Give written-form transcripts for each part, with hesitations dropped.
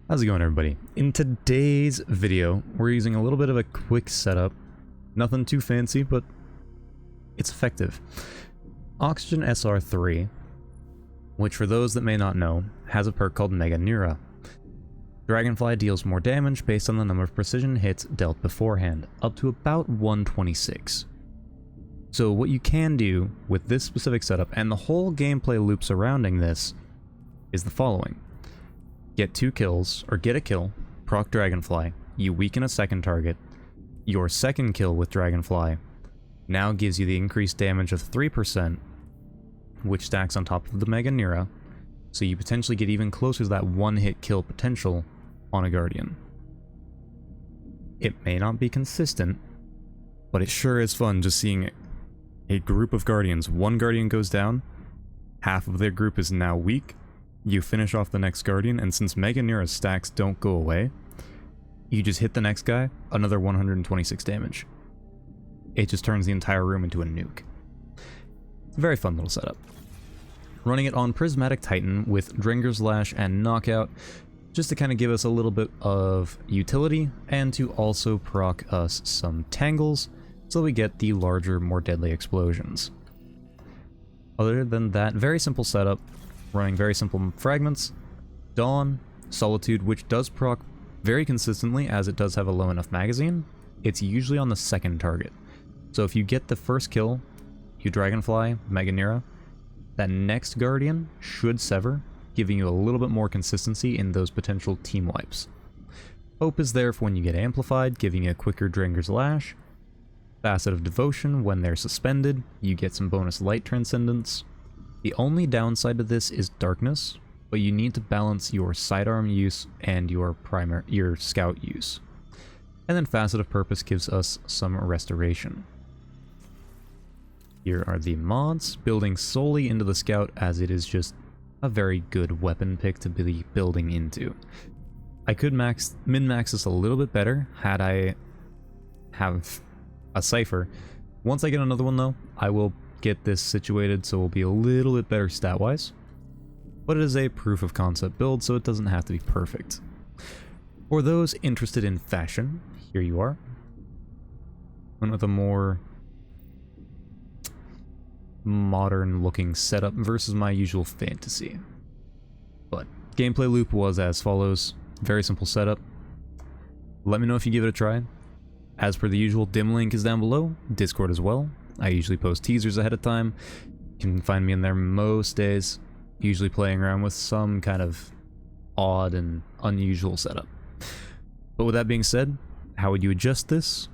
How's it going, everybody? In today's video, we're using a little bit of a quick setup. Nothing too fancy, but it's effective. Oxygen SR3, which for those that may not know, has a perk called Mega Neura. Dragonfly deals more damage based on the number of precision hits dealt beforehand, up to about 126. So what you can do with this specific setup, and the whole gameplay loop surrounding this, is the following. Get 2 kills, or get a kill, proc Dragonfly, you weaken a second target, your second kill with Dragonfly now gives you the increased damage of 3%, which stacks on top of the Mega Neura, so you potentially get even closer to that one-hit kill potential on a Guardian. It may not be consistent, but it sure is fun just seeing a group of Guardians. One Guardian goes down, half of their group is now weak, you finish off the next Guardian, and since Mega Neura stacks don't go away, you just hit the next guy, another 126 damage. It just turns the entire room into a nuke. It's a very fun little setup. Running it on Prismatic Titan with Dringer's Lash and Knockout, just to kind of give us a little bit of utility, and to also proc us some Tangles, so we get the larger, more deadly explosions. Other than that, very simple setup. Running very simple fragments, Dawn, Solitude, which does proc very consistently as it does have a low enough magazine. It's usually on the second target. So if you get the first kill, you Dragonfly, Mega Neura, that next Guardian should sever, giving you a little bit more consistency in those potential team wipes. Hope is there for when you get amplified, giving you a quicker Dringer's Lash. Facet of Devotion, when they're suspended, you get some bonus light transcendence. The only downside to this is darkness, but you need to balance your sidearm use and your scout use. And then Facet of Purpose gives us some restoration. Here are the mods, building solely into the scout as it is just a very good weapon pick to be building into. I could min-max this a little bit better had I have a Cypher. Once I get another one though, I will get this situated so we'll be a little bit better stat-wise, but it is a proof of concept build, so it doesn't have to be perfect. For those interested in fashion, here you are. Went with a more modern looking setup versus my usual fantasy. But gameplay loop was as follows. Very simple setup. Let me know if you give it a try. As per the usual, dim link is down below, Discord as well. I usually post teasers ahead of time. You can find me in there most days, usually playing around with some kind of odd and unusual setup. But with that being said, how would you adjust this?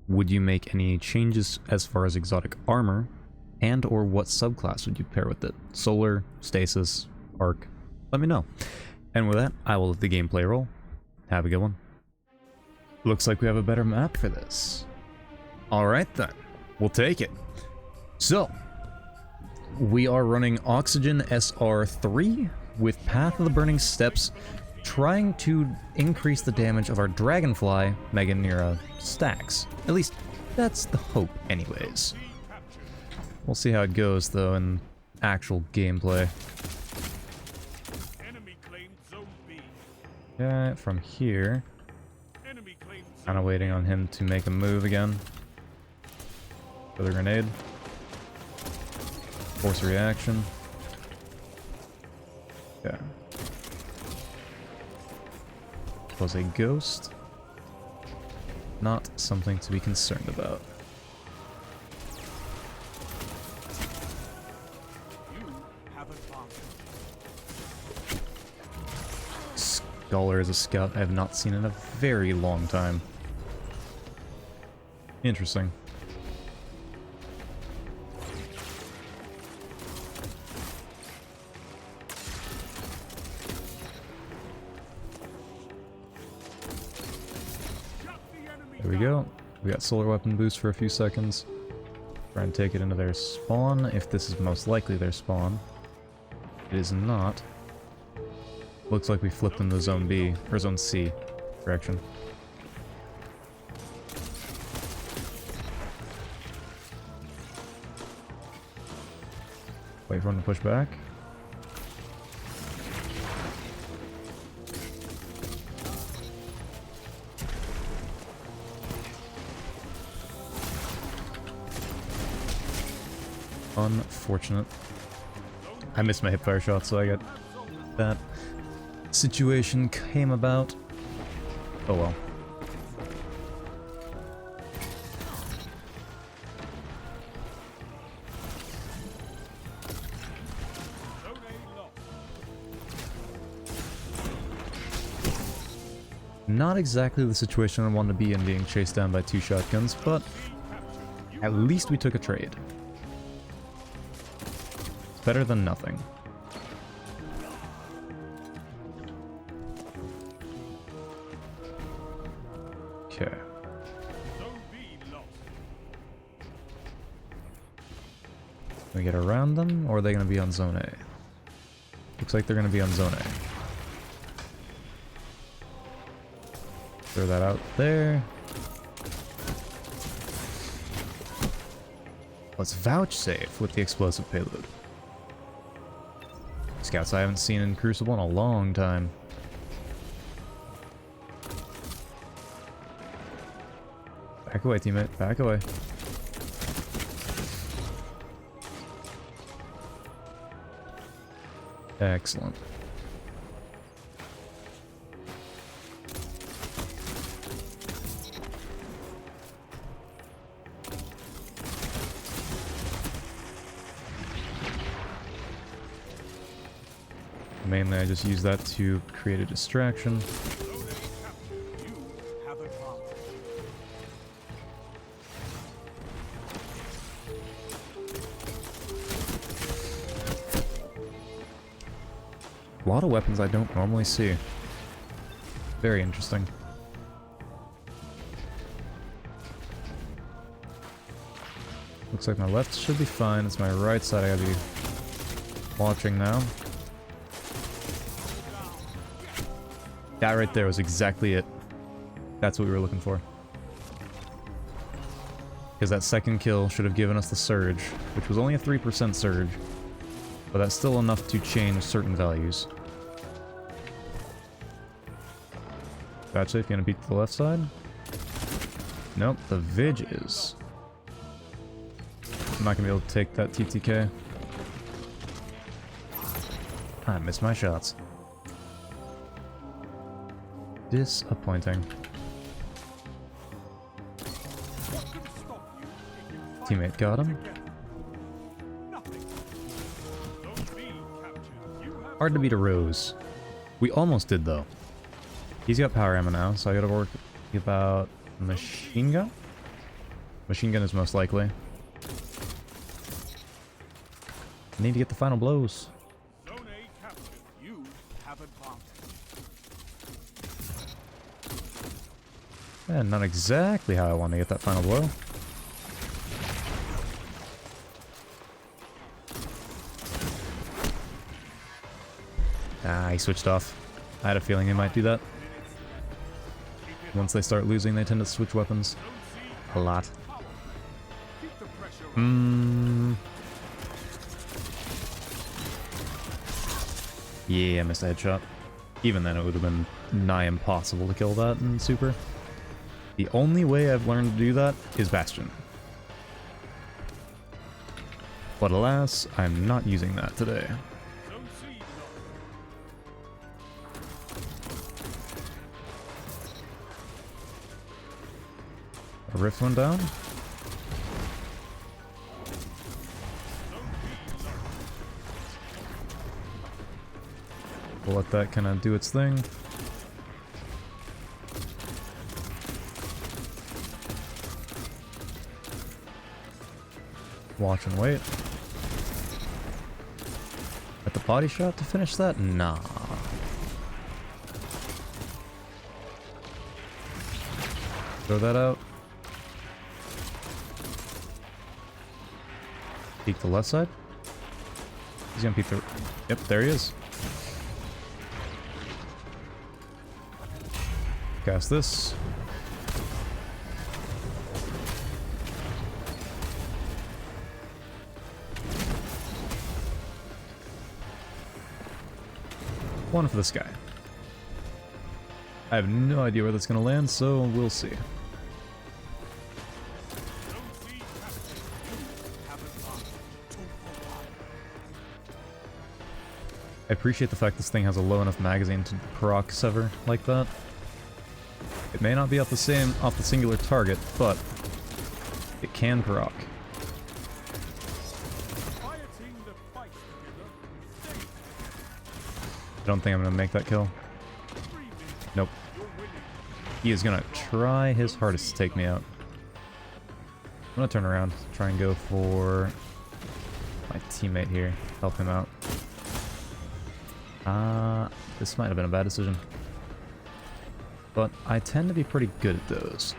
Would you make any changes as far as exotic armor? And or what subclass would you pair with it? Solar, Stasis, Arc? Let me know. And with that, I will let the gameplay roll. Have a good one. Looks like we have a better map for this. Alright then. We'll take it. So, we are running Oxygen SR3 with Path of the Burning Steps, trying to increase the damage of our Dragonfly Mega Neura stacks. At least, that's the hope anyways. We'll see how it goes though in actual gameplay. Yeah, from here. Kinda waiting on him to make a move again. Further grenade. Force reaction. Yeah. Was a ghost. Not something to be concerned about. Scholar as a scout I have not seen in a very long time. Interesting. There we go. We got solar weapon boost for a few seconds. Try and take it into their spawn, if this is most likely their spawn. It is not. Looks like we flipped into Zone B, or Zone C. Correction. Wait for him to push back. Unfortunate. I missed my hipfire shot, so I got that situation came about. Oh well. Not exactly the situation I want to be in, being chased down by 2 shotguns, but at least we took a trade. It's better than nothing. Okay. Can we get around them, or are they going to be on Zone A? Looks like they're going to be on Zone A. Throw that out there. Let's vouchsafe with the explosive payload. Scouts I haven't seen in Crucible in a long time. Back away, teammate. Back away. Excellent. Mainly, I just use that to create a distraction. A lot of weapons I don't normally see. Very interesting. Looks like my left should be fine. It's my right side I gotta be watching now. That right there was exactly it. That's what we were looking for. Because that second kill should have given us the surge, which was only a 3% surge. But that's still enough to change certain values. Vouchsafe, gonna beat the left side? Nope, the Vidge is. I'm not gonna be able to take that TTK. I missed my shots. Disappointing. Teammate got him. Hard to beat a Rose. We almost did though. He's got power ammo now, so I gotta work about machine gun? Machine gun is most likely. I need to get the final blows. Yeah, not exactly how I want to get that final blow. Ah, he switched off. I had a feeling he might do that. Once they start losing, they tend to switch weapons. A lot. Yeah, I missed a headshot. Even then, it would have been nigh impossible to kill that in Super. The only way I've learned to do that is Bastion. But alas, I'm not using that today. A Rift went down. We'll let that kind of do its thing. Watch and wait. At the body shot to finish that? Nah. Throw that out. Peek the left side. He's gonna peek the... Yep, there he is. Cast this. One for this guy. I have no idea where that's gonna land, so we'll see. I appreciate the fact this thing has a low enough magazine to proc sever like that. It may not be off the singular target, but it can proc. I don't think I'm gonna make that kill. Nope. He is gonna try his hardest to take me out. I'm gonna turn around, try and go for my teammate here, help him out. This might have been a bad decision. But I tend to be pretty good at those.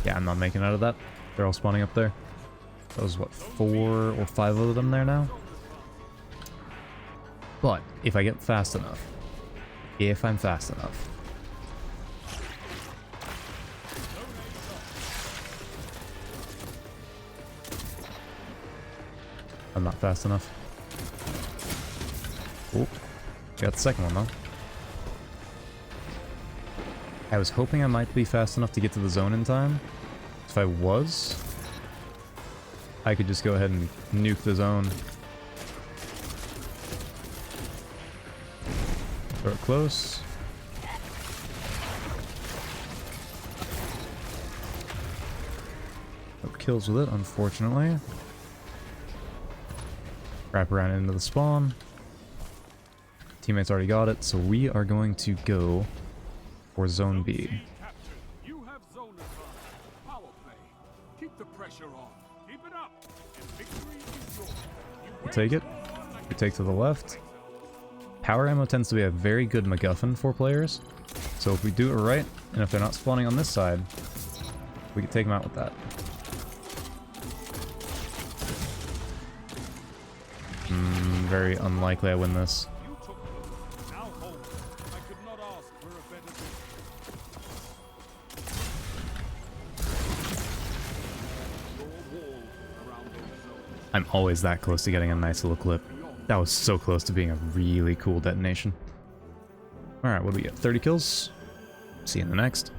Yeah, I'm not making out of that. They're all spawning up there. That was, what, 4 or 5 of them there now? But, if I get fast enough. If I'm fast enough. I'm not fast enough. Oh, got the second one though. I was hoping I might be fast enough to get to the zone in time. If I was, I could just go ahead and nuke the zone. Throw it close. No kills with it, unfortunately. Wrap around into the spawn. Teammates already got it, so we are going to go for Zone B. You have zone advantage. Power play. Keep the pressure on. Keep it up. And victory is yours. We'll take it. We take to the left. Power ammo tends to be a very good MacGuffin for players. So if we do it right, and if they're not spawning on this side, we can take them out with that. Very unlikely I win this. You took them. Now hold. I could not ask for a better deal. I'm always that close to getting a nice little clip. That was so close to being a really cool detonation. Alright, what do we get? 30 kills? See you in the next.